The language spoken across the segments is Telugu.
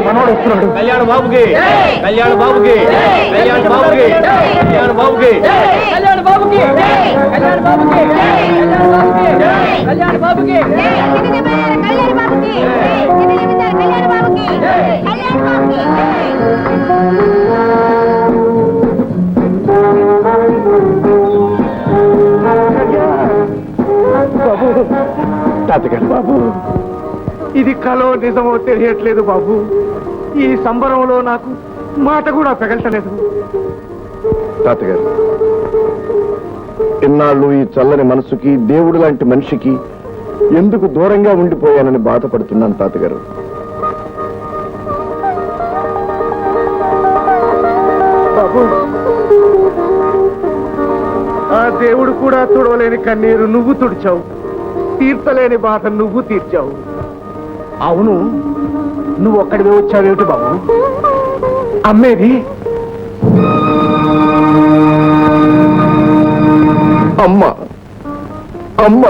మనోడు వస్తున్నాడు. కళ్యాణ బాబుకి కళ్యాణ బాబుకి కళ్యాణ బాబుకి కళ్యాణ బాబుకి కళ్యాణ బాబుకి కళ్యాణ బాబుకి కళ్యాణ బాబుకి బాబు తాతగారు, బాబు ఇది కలో నిజమో తెలియట్లేదు బాబు. ఈ సంబరంలో నాకు మాట కూడా పెగల్చలేదు. తాతగారు, ఇన్నాళ్ళు ఈ చల్లని మనసుకి దేవుడు లాంటి మనిషికి ఎందుకు దూరంగా ఉండిపోయానని బాధపడుతున్నాను తాతగారు. బాబు, ఆ దేవుడు కూడా తుడవలేని కన్నీరు నువ్వు తుడిచావు, తీర్చలేని బాధ నువ్వు తీర్చావు. అవును, నువ్వు ఒక్కడివే వచ్చావేమిటి బాబు? అమ్మేది? అమ్మ అమ్మ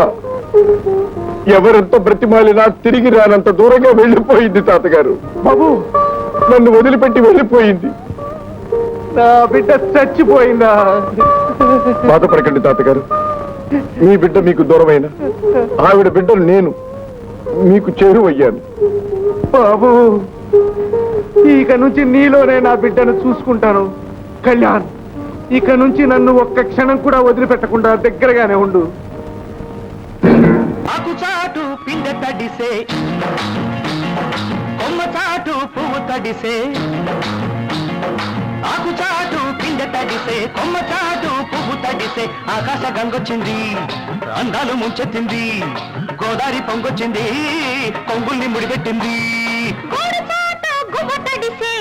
ఎవరెంత బ్రతిమాలినా తిరిగి రానంత దూరంగా వెళ్ళిపోయింది తాతగారు. బాబు, నన్ను వదిలిపెట్టి వెళ్ళిపోయింది. నా బిడ్డ చచ్చిపోయిందా? బాధపడకండి తాతగారు, మీ బిడ్డ మీకు దూరమైన ఆవిడ బిడ్డను నేను మీకు చేరువయ్యాను. బాబు, ఇక నుంచి నీలోనే నా బిడ్డను చూసుకుంటాను. కళ్యాణ్, ఇక నుంచి నన్ను ఒక్క క్షణం కూడా వదిలిపెట్టకుండా దగ్గరగానే ఉండు. ఆకుచాటు పిందె తడిసే కొమ్మ చాటు పువ్వు తడిసే ఆకుచాటు పిందె తడిసే కొమ్మ చాటు పువ్వు తడిసే ఆకాశ గంగొచ్చింది, అందాలు ముంచెత్తింది, గోదావరి పొంగొచ్చింది, కొంగుల్ని ముడిపెట్టింది. గువ్వ తడిసే